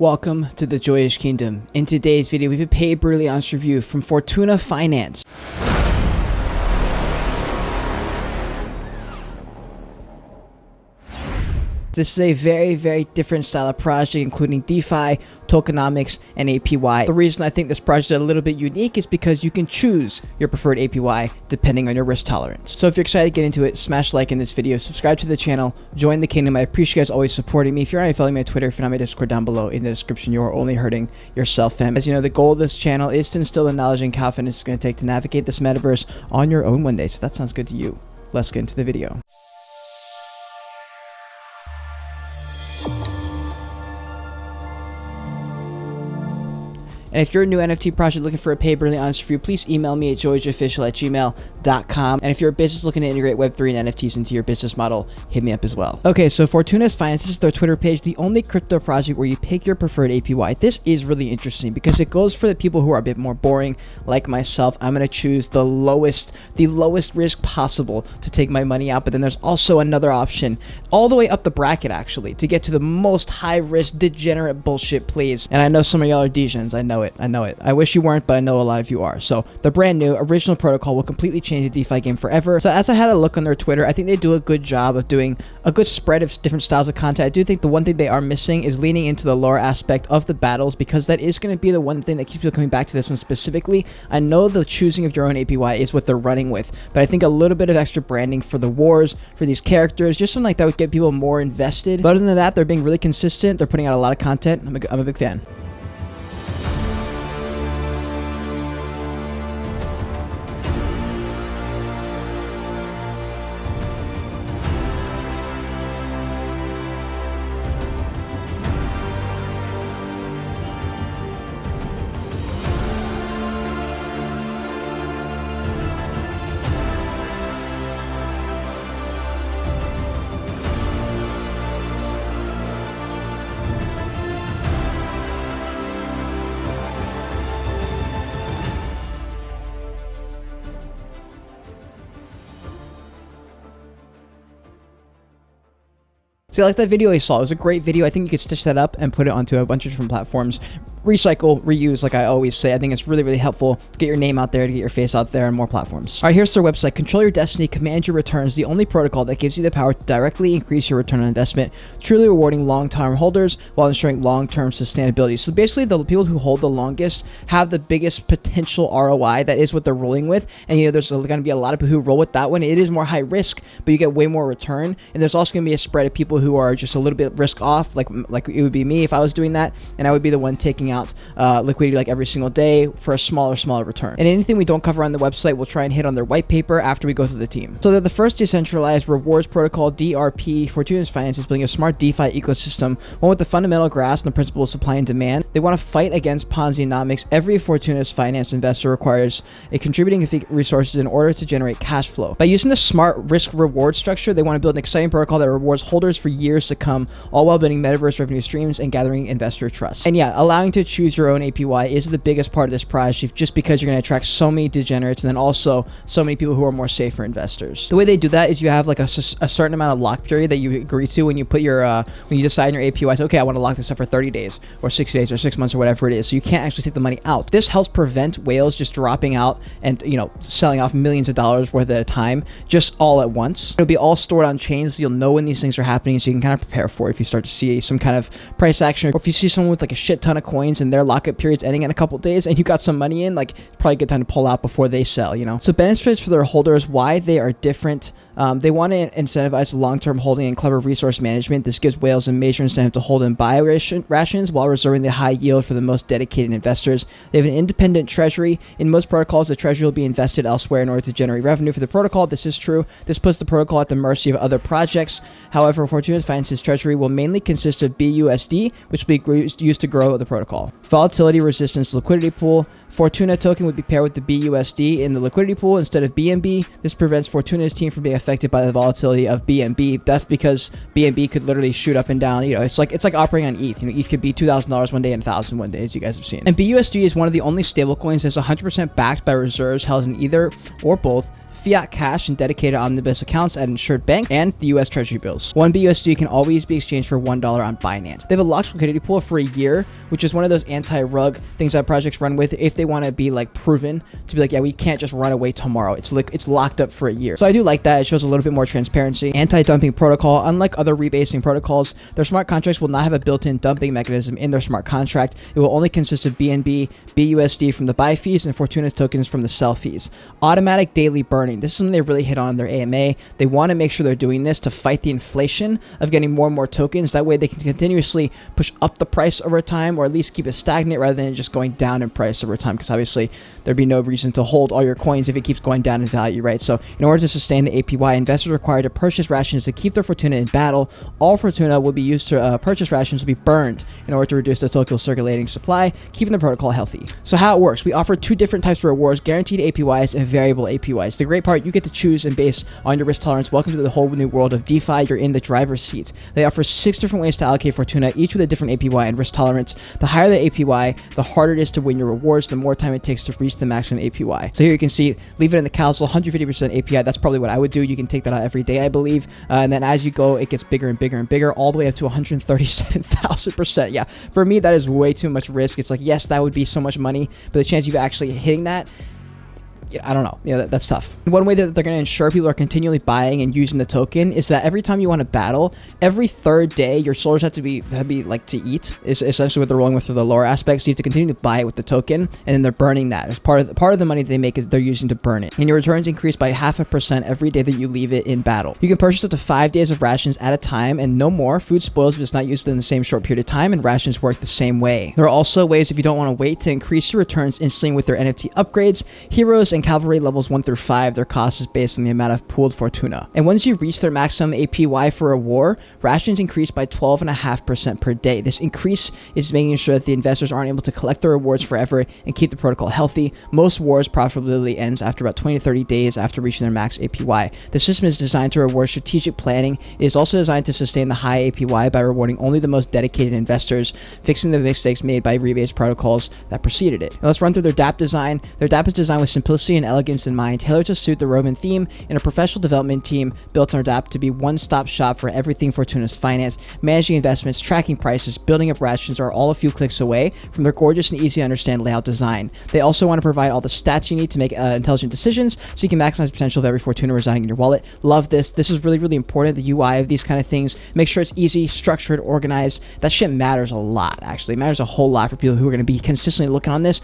Welcome to the Joyous Kingdom. In today's video, we have a paid brutally honest review from Fortunas Finance. This is a very different style of project, including DeFi, tokenomics, and APY. The reason I think this project is a little bit unique is because you can choose your preferred APY depending on your risk tolerance. So if you're excited to get into it, smash like in this video, subscribe to the channel, join the kingdom. I appreciate you guys always supporting me. If you're already following me on Twitter, if you're not, my Discord down below in the description. You are only hurting yourself, fam. As you know, the goal of this channel is to instill the knowledge and confidence it's going to take to navigate this metaverse on your own one day. So if that sounds good to you, let's get into the video. And if you're a new NFT project looking for a paid brutally honest review, please email me at joyofficial@gmail.com. And if you're a business looking to integrate Web3 and NFTs into your business model, hit me up as well. Okay, so Fortunas Finance, this is their Twitter page, the only crypto project where you pick your preferred APY. This is really interesting because it goes for the people who are a bit more boring, like myself. I'm going to choose the lowest risk possible to take my money out. But then there's also another option all the way up the bracket, actually, to get to the most high risk, degenerate bullshit plays. And I know some of y'all are Degens. I know it. I wish you weren't, but I know a lot of you are. So the brand new original protocol will completely change the DeFi game forever. So as I had a look on their Twitter, I think they do a good job of doing a good spread of different styles of content. I do think the one thing they are missing is leaning into the lore aspect of the battles, because that is going to be the one thing that keeps people coming back to this one specifically. I know the choosing of your own APY is what they're running with, but I think a little bit of extra branding for the wars, for these characters, just something like that would get people more invested. But other than that, they're being really consistent. They're putting out a lot of content. I'm a big fan. So I like that video I saw. It was a great video. I think you could stitch that up and put it onto a bunch of different platforms. Recycle, reuse, like I always say. I think it's really helpful to get your name out there, to get your face out there on more platforms. All right, here's their website. Control your destiny, command your returns. The only protocol that gives you the power to directly increase your return on investment, truly rewarding long-term holders while ensuring long-term sustainability. So basically, the people who hold the longest have the biggest potential ROI. That is what they're rolling with. And there's going to be a lot of people who roll with that one. It is more high risk, but you get way more return. And there's also going to be a spread of people who are just a little bit risk off, like it would be me if I was doing that, and I would be the one taking out liquidity like every single day for a smaller return. And anything we don't cover on the website, we'll try and hit on their white paper after we go through the team. So they're the first decentralized rewards protocol, DRP. Fortunas Finance is building a smart DeFi ecosystem, one with the fundamental grasp and the principle of supply and demand. They want to fight against Ponzi-nomics. Every Fortunas Finance investor requires a contributing resources in order to generate cash flow. By using the smart risk reward structure, they want to build an exciting protocol that rewards holders for years to come, all while building metaverse revenue streams and gathering investor trust. And yeah, allowing to choose your own APY is the biggest part of this project, just because you're going to attract so many degenerates and then also so many people who are more safer investors. The way they do that is you have like a certain amount of lock period that you agree to when you put your when you decide on your APY. Say, okay, I want to lock this up for 30 days or 60 days or 6 months or whatever it is. So you can't actually take the money out. This helps prevent whales just dropping out and selling off millions of dollars worth at a time, just all at once. It'll be all stored on chain, so you'll know when these things are happening, so you can kind of prepare for it if you start to see some kind of price action, or if you see someone with like a shit ton of coins and their lockup period's ending in a couple days and you got some money in, like it's probably a good time to pull out before they sell, So benefits for their holders, why they are different. They want to incentivize long-term holding and clever resource management. This gives whales a major incentive to hold and buy rations while reserving the high yield for the most dedicated investors. They have an independent treasury. In most protocols, the treasury will be invested elsewhere in order to generate revenue for the protocol. This is true. This puts the protocol at the mercy of other projects. However, Fortunas Finance's treasury will mainly consist of BUSD, which will be used to grow the protocol. Volatility resistance liquidity pool. Fortuna token would be paired with the BUSD in the liquidity pool instead of BNB. This prevents Fortuna's team from being affected by the volatility of BNB. That's because BNB could literally shoot up and down. It's like operating on ETH. ETH could be $2,000 one day and $1,000 one day, as you guys have seen. And BUSD is one of the only stable coins that's 100% backed by reserves held in either or both fiat cash in dedicated omnibus accounts at insured bank, and the US Treasury bills. 1 BUSD can always be exchanged for $1 on Binance. They have a locked liquidity pool for a year, which is one of those anti-rug things that projects run with if they want to be like proven to be like, yeah, we can't just run away tomorrow. It's locked up for a year. So I do like that. It shows a little bit more transparency. Anti-dumping protocol. Unlike other rebasing protocols, their smart contracts will not have a built-in dumping mechanism in their smart contract. It will only consist of BNB, BUSD from the buy fees, and Fortuna's tokens from the sell fees. Automatic daily burning. This is something they really hit on in their AMA. They want to make sure they're doing this to fight the inflation of getting more and more tokens. That way they can continuously push up the price over time, or at least keep it stagnant rather than just going down in price over time, because obviously there'd be no reason to hold all your coins if it keeps going down in value, right? So in order to sustain the APY, investors are required to purchase rations to keep their Fortuna in battle. All Fortuna will be used to purchase rations will be burned in order to reduce the total circulating supply, keeping the protocol healthy. So how it works, we offer 2 different types of rewards: guaranteed APYs and variable APYs. The great part, you get to choose and base on your risk tolerance. Welcome to the whole new world of DeFi. You're in the driver's seat. They offer 6 different ways to allocate Fortuna, each with a different APY and risk tolerance. The higher the APY, the harder it is to win your rewards, the more time it takes to reach the maximum APY. So here you can see, leave it in the council, 150% APY. That's probably what I would do. You can take that out every day, I believe. And then as you go, it gets bigger and bigger and bigger, all the way up to 137,000%. Yeah, for me, that is way too much risk. It's like, yes, that would be so much money, but the chance of you actually hitting that, I don't know. Yeah, that's tough. One way that they're going to ensure people are continually buying and using the token is that every time you want to battle, every 3rd day, your soldiers have to be like to eat. Is essentially what they're rolling with for the lower aspects. So you have to continue to buy it with the token, and then they're burning that. As part of the money they make is they're using to burn it. And your returns increase by 0.5% every day that you leave it in battle. You can purchase up to 5 days of rations at a time and no more. Food spoils if it's not used within the same short period of time, and rations work the same way. There are also ways, if you don't want to wait, to increase your returns instantly with their NFT upgrades. Heroes and cavalry levels 1 through 5, their cost is based on the amount of pooled Fortuna. And once you reach their maximum APY for a war, rations increase by 12.5% per day. This increase is making sure that the investors aren't able to collect their rewards forever and keep the protocol healthy. Most wars profitability ends after about 20 to 30 days after reaching their max APY. The system is designed to reward strategic planning. It is also designed to sustain the high APY by rewarding only the most dedicated investors, fixing the mistakes made by rebase protocols that preceded it. Now let's run through their DApp design. Their DApp is designed with simplicity and elegance in mind, tailored to suit the Roman theme, and a professional development team built on DApp to be one-stop shop for everything Fortunas Finance. Managing investments, tracking prices, building up rations are all a few clicks away from their gorgeous and easy to understand layout design. They also want to provide all the stats you need to make intelligent decisions so you can maximize the potential of every Fortuna residing in your wallet. Love this. This is really, really important. The UI of these kind of things, make sure it's easy, structured, organized. That shit matters a lot, actually. It matters a whole lot for people who are going to be consistently looking on this.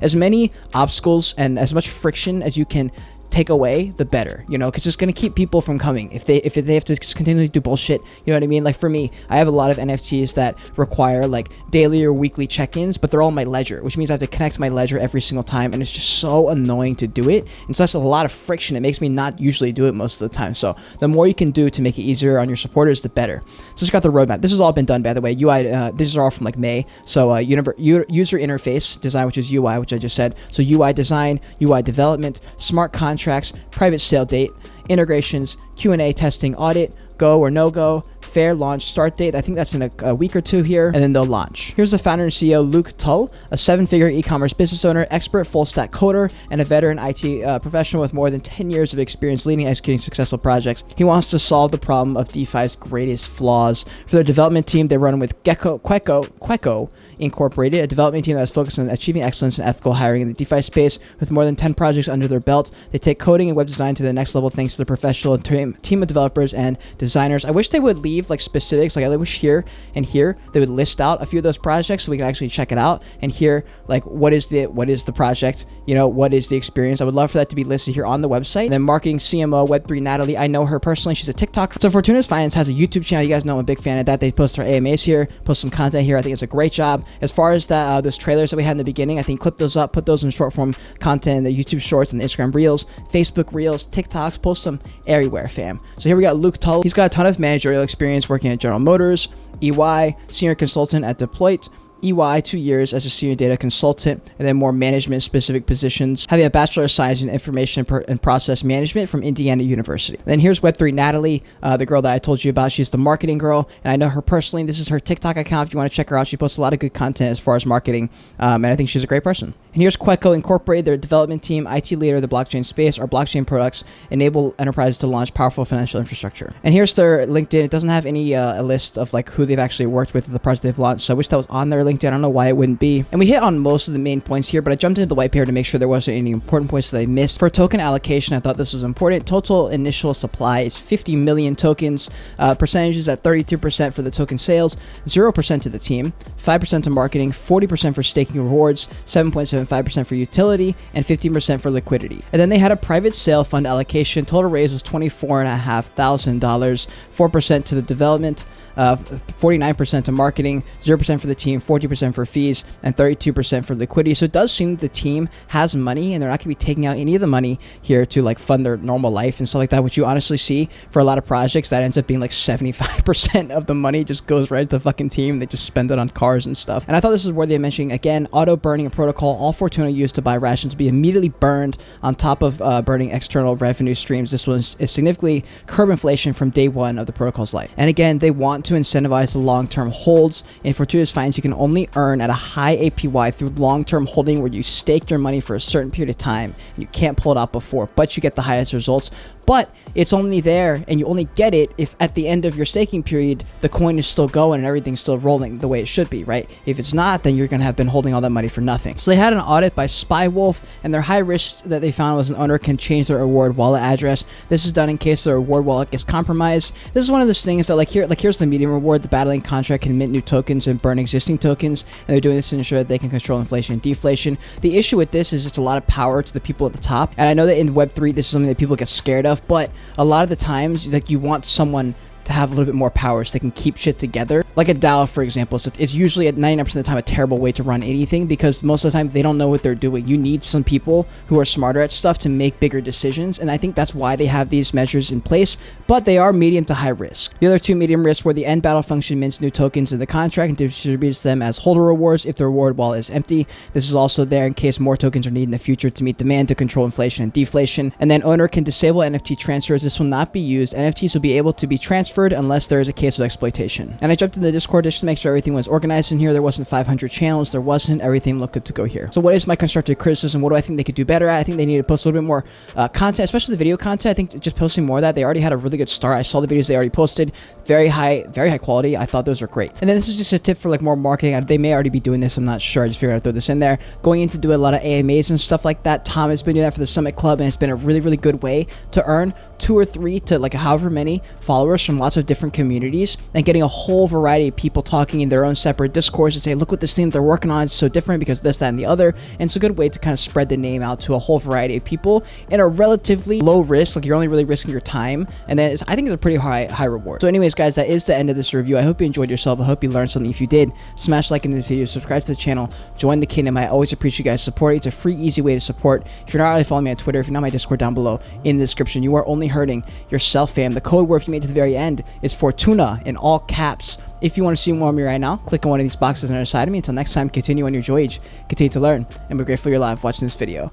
As many obstacles and as much friction as you can take away, the better, because it's going to keep people from coming if they have to just continually do bullshit. You know what I mean? Like for me, I have a lot of NFTs that require like daily or weekly check-ins, but they're all my ledger, which means I have to connect my ledger every single time, and it's just so annoying to do it. And so that's a lot of friction. It makes me not usually do it most of the time. So the more you can do to make it easier on your supporters, the better. So it's got the roadmap. This has all been done, by the way. UI, these are all from like May. So user interface design, which is UI, which I just said. So UI design, UI development, smart contracts, private sale date, integrations, Q&A, testing, audit, go or no go, fair launch start date. I think that's in a week or 2 here, and then they'll launch. Here's the founder and CEO, Luke Tull, a 7-figure e-commerce business owner, expert full stack coder, and a veteran IT professional with more than 10 years of experience leading and executing successful projects. He wants to solve the problem of DeFi's greatest flaws. For their development team, they run with Queco Incorporated, a development team that is focused on achieving excellence and ethical hiring in the DeFi space. With more than 10 projects under their belt, they take coding and web design to the next level thanks to the professional team of developers and designers. I wish they would leave like specifics, like I wish here and here they would list out a few of those projects so we can actually check it out, and here like what is the project, what is the experience. I would love for that to be listed here on the website. And then marketing CMO Web3 Natalie, I know her personally, she's a TikToker. So Fortunas Finance has a YouTube channel. You guys know I'm a big fan of that. They post our AMAs here, post some content here. I think it's a great job. As far as that those trailers that we had in the beginning, I think clip those up, put those in short form content in the YouTube shorts and the Instagram reels, Facebook reels, TikToks, post them everywhere, fam. So here we got Luke Tull. He's got a ton of managerial experience working at General Motors, EY, senior consultant at Deloitte, EY, 2 years as a senior data consultant, and then more management specific positions, having a Bachelor of Science in Information and Process Management from Indiana University. And then here's Web3 Natalie, the girl that I told you about. She's the marketing girl, and I know her personally. This is her TikTok account. If you want to check her out, she posts a lot of good content as far as marketing, and I think she's a great person. And here's Queco Incorporated, their development team, IT leader of the blockchain space. Our blockchain products enable enterprises to launch powerful financial infrastructure. And here's their LinkedIn. It doesn't have any a list of like who they've actually worked with, the project they've launched. So I wish that was on their LinkedIn. I don't know why it wouldn't be. And we hit on most of the main points here, but I jumped into the white paper to make sure there wasn't any important points that I missed. For token allocation, I thought this was important. Total initial supply is 50 million tokens. Percentages at 32% for the token sales, 0% to the team, 5% to marketing, 40% for staking rewards, 7.75% for utility, and 15% for liquidity. And then they had a private sale fund allocation. Total raise was $24,500, 4% to the development, 49% to marketing, 0% for the team, 40% for fees, and 32% for liquidity. So it does seem that the team has money and they're not going to be taking out any of the money here to like fund their normal life and stuff like that, which you honestly see for a lot of projects that ends up being like 75% of the money just goes right to the fucking team. They just spend it on cars and stuff. And I thought this was worthy of mentioning. Again, auto burning protocol. All Fortuna used to buy rations to be immediately burned on top of burning external revenue streams. This was significantly curb inflation from day one of the protocol's life. And again, they want to incentivize the long-term holds. In Fortunas Finance, you can only earn at a high APY through long-term holding, where you stake your money for a certain period of time. You can't pull it out before, but you get the highest results. But it's only there, and you only get it if at the end of your staking period, the coin is still going and everything's still rolling the way it should be, right? If it's not, then you're going to have been holding all that money for nothing. So they had an audit by Spywolf, and their high risk that they found was an owner can change their reward wallet address. This is done in case the reward wallet gets compromised. This is one of those things that here's the medium reward. The battling contract can mint new tokens and burn existing tokens, and they're doing this to ensure that they can control inflation and deflation. The issue with this is it's a lot of power to the people at the top, and I know that in Web3 this is something that people get scared of, but a lot of the times, like, you want someone to have a little bit more power so they can keep shit together. Like a DAO, for example. So it's usually at 99% of the time a terrible way to run anything, because most of the time they don't know what they're doing. You need some people who are smarter at stuff to make bigger decisions, and I think that's why they have these measures in place, but they are medium to high risk. The other two medium risks were the end battle function mints new tokens in the contract and distributes them as holder rewards if the reward wallet is empty. This is also there in case more tokens are needed in the future to meet demand to control inflation and deflation. And then owner can disable NFT transfers. This will not be used. NFTs will be able to be transferred unless there is a case of exploitation. And I jumped in the Discord just to make sure everything was organized in here. There wasn't 500 channels. There wasn't. Everything looked good to go here. So what is my constructive criticism? What do I think they could do better at? I think they need to post a little bit more content, especially the video content. I think just posting more of that. They already had a really good start. I saw the videos they already posted. Very high quality. I thought those were great. And then this is just a tip for like more marketing. They may already be doing this. I'm not sure. I just figured I'd throw this in there. Going in to do a lot of AMAs and stuff like that. Tom has been doing that for the Summit Club, and it's been a really, really good way to earn 2 or 3 to like however many followers from lots of different communities, and getting a whole variety of people talking in their own separate discourse and say, look what this thing they're working on is so different because this, that, and the other. And it's a good way to kind of spread the name out to a whole variety of people in a relatively low risk. Like, you're only really risking your time, and then I think it's a pretty high reward. So anyways, guys, that is the end of this review. I hope you enjoyed yourself. I hope you learned something. If you did, smash like in this video, subscribe to the channel, join the kingdom. I always appreciate you guys' support. It's a free, easy way to support. If you're not already following me on Twitter, if you're not, my Discord down below in the description. You are only hurting yourself, fam. The code word, if you made it to the very end, is Fortuna in all caps. If you want to see more of me right now, click on one of these boxes on the other side of me. Until next time, continue on your voyage, continue to learn, and we're grateful you're alive watching this video.